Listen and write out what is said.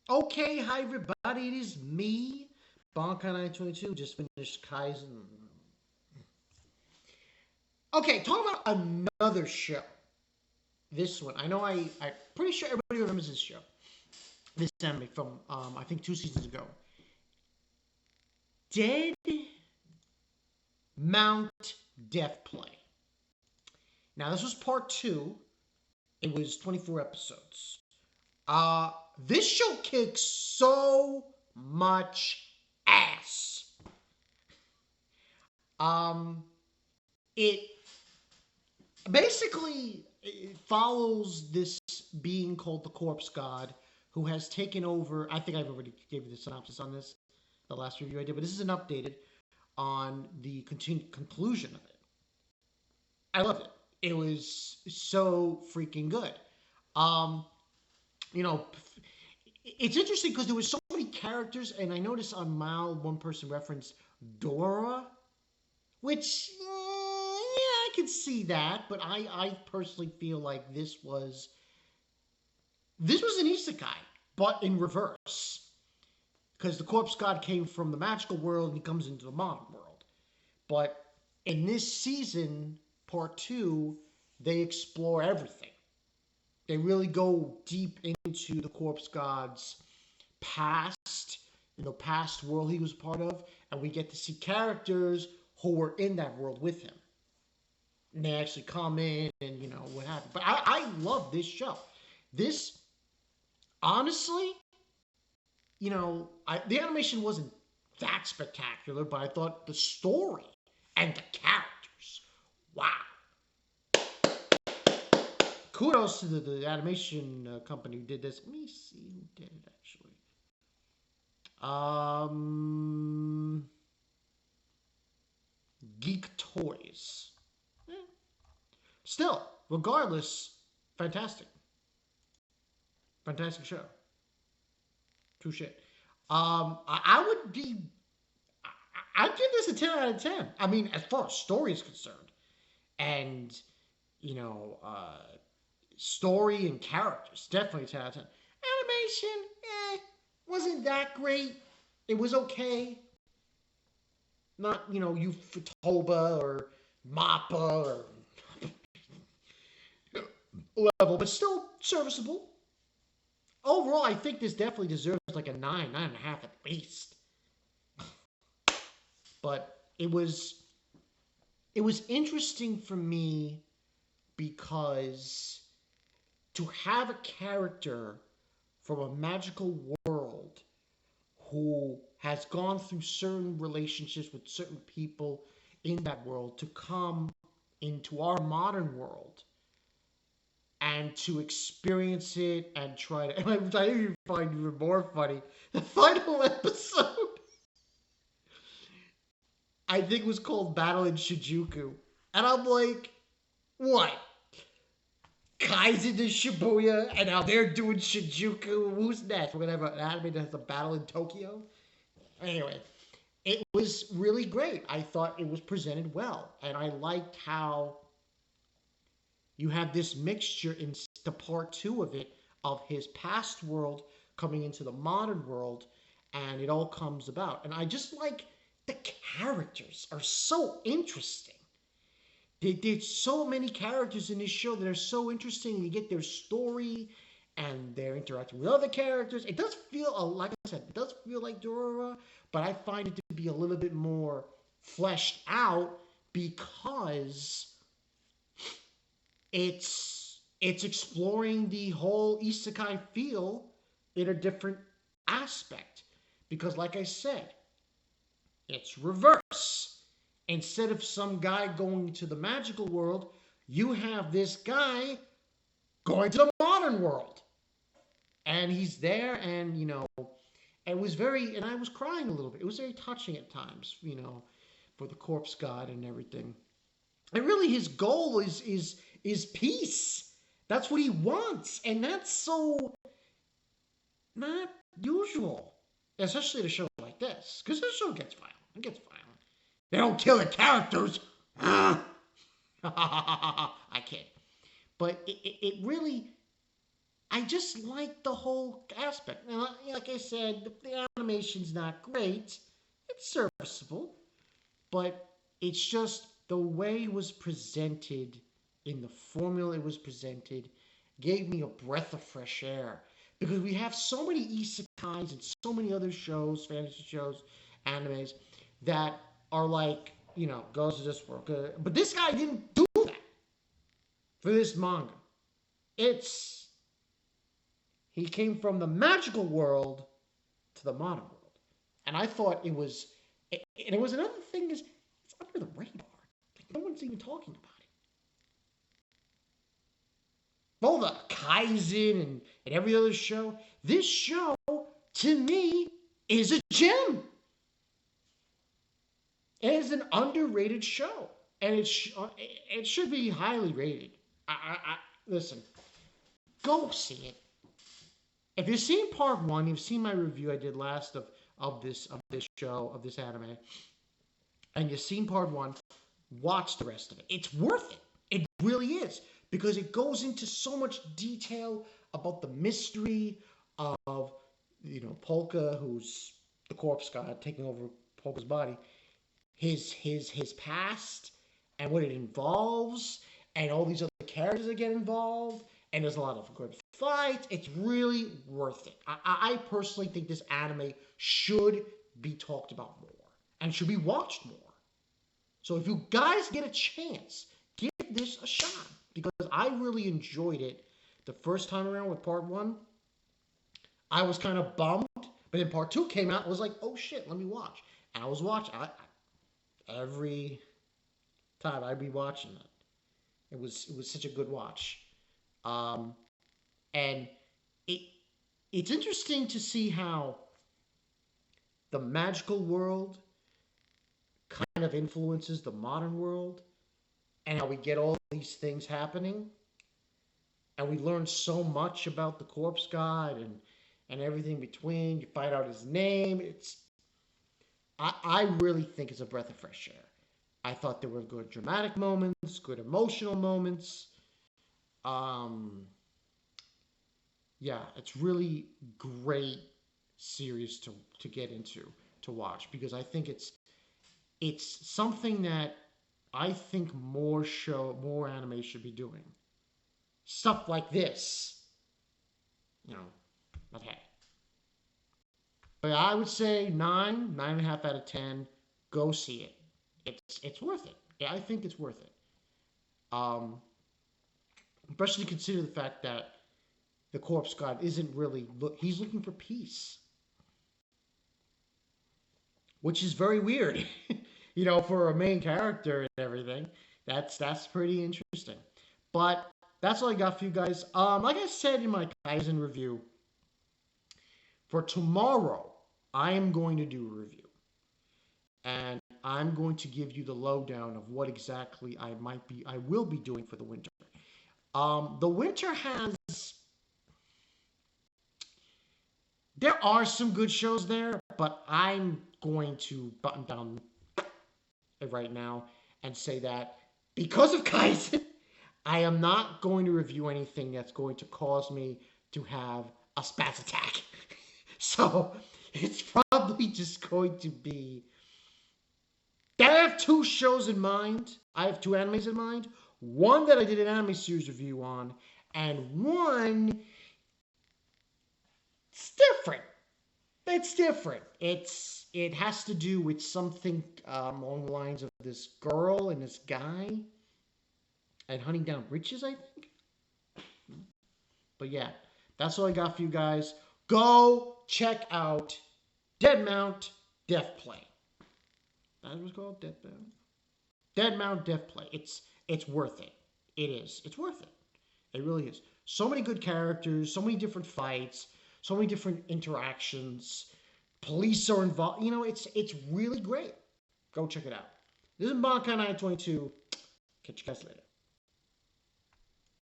Okay, hi everybody, it is me, Bonkai922, just finished Kaizen. Okay, talk about another show. This one, I know I'm pretty sure everybody remembers this show. This anime from, I think 2 seasons ago. Dead Mount Death Play. Now, this was part two. It was 24 episodes. Uh, this show kicks so much ass. Um, it it follows this being called the Corpse God who has taken over. I think I've already gave you the synopsis on this, the last review I did, but this is an updated on the conclusion of it. I loved it. It was so freaking good. Um, you know, it's interesting because there was so many characters, and I noticed on Mal one person referenced Dora, which yeah, I could see that, but I personally feel like this was an isekai, but in reverse, because the corpse god came from the magical world and he comes into the modern world. But in this season, part two, they explore everything. They really go deep into the corpse god's past, past world he was part of, and we get to see characters who were in that world with him. And they actually come in and what happened. But I love this show. This honestly, the animation wasn't that spectacular, but I thought the story and the characters, wow. Kudos to the animation company who did this. Let me see who did it actually. Um, Geek Toys. Eh, Still, regardless, fantastic, fantastic show. True shit. I would be. I'd give this a 10 out of 10. I mean, as far as story is concerned, and you know, uh, story and characters, definitely 10 out of 10. Animation, wasn't that great. It was okay. Not Ufotable or Mappa or level, but still serviceable. Overall, I think this definitely deserves like a 9, 9.5 at least. But it was interesting for me because to have a character from a magical world who has gone through certain relationships with certain people in that world to come into our modern world and to experience it and try to. And I even find even more funny the final episode. I think was called Battle in Shinjuku, and I'm like, what? Kaizen to Shibuya, and now they're doing Shinjuku. Who's next? We're gonna have an anime that has a battle in Tokyo. Anyway, it was really great. I thought it was presented well, and I liked how you have this mixture in the part two of it of his past world coming into the modern world, and it all comes about. And I just like the characters are so interesting. They did so many characters in this show that are so interesting. You get their story and they're interacting with other characters. It does feel, like I said, it does feel like Dorora, but I find it to be a little bit more fleshed out because it's exploring the whole isekai feel in a different aspect. Because, like I said, it's reverse. Instead of some guy going to the magical world, you have this guy going to the modern world. And he's there, and, it was very, and I was crying a little bit. It was very touching at times, for the corpse god and everything. And really, his goal is peace. That's what he wants, and that's so not usual, especially in a show like this, because this show gets violent. It gets violent. They don't kill the characters. I can't. But it really I just like the whole aspect. Now, like I said, the animation's not great. It's serviceable, but it's just the way it was presented, in the formula it was presented, gave me a breath of fresh air. Because we have so many isekais and so many other shows, fantasy shows, animes, that are like, goes to this world. But this guy didn't do that for this manga. It's He came from the magical world to the modern world, and I thought it was. And it was another thing is it's under the radar. Like no one's even talking about it. All the Kaizen and every other show. This show, to me, is a gem. It is an underrated show, and it should be highly rated. Listen, go see it. If you've seen part one, you've seen my review I did last of this show, of this anime, and you've seen part one, watch the rest of it. It's worth it. It really is, because it goes into so much detail about the mystery of Polka, who's the corpse god taking over Polka's body, his past and what it involves, and all these other characters that get involved, and there's a lot of good fights. It's really worth it. I personally think this anime should be talked about more and should be watched more. So if you guys get a chance, give this a shot, because I really enjoyed it the first time around with part one. I was kind of bummed, but then part two came out. I was like, oh shit, let me watch. And I was watching. Every time I'd be watching it. It was such a good watch. And it it's interesting to see how the magical world kind of influences the modern world, and how we get all these things happening, and we learn so much about the corpse god and everything between. You find out his name. I really think it's a breath of fresh air. I thought there were good dramatic moments, good emotional moments. Um, yeah, it's really great series to get into, to watch, because I think it's something that I think more anime should be doing. Stuff like this, you know. But hey, but I would say 9.5 out of 10. Go see it. It's worth it. Yeah, I think it's worth it. Um, Especially consider the fact that the corpse god isn't really he's looking for peace, which is very weird. For a main character and everything. That's pretty interesting. But that's all I got for you guys. Like I said in my Kaizen review, for tomorrow, I am going to do a review. And I'm going to give you the lowdown of what exactly I will be doing for the winter. The winter there are some good shows there, but I'm going to button down it right now and say that because of Kaizen, I am not going to review anything that's going to cause me to have a spaz attack. So it's probably just going to be. I have two shows in mind. I have two animes in mind. One that I did an anime series review on, and one it's different. It's different. It has to do with something along the lines of this girl and this guy and hunting down riches, I think. But yeah, that's all I got for you guys. Go check out Dead Mount Death Play. That's what it's called, Dead Mount. Dead Mount Death Play. It's worth it. It is. It's worth it. It really is. So many good characters, so many different fights, so many different interactions. Police are involved. It's really great. Go check it out. This is Bankai 922. Catch you guys later.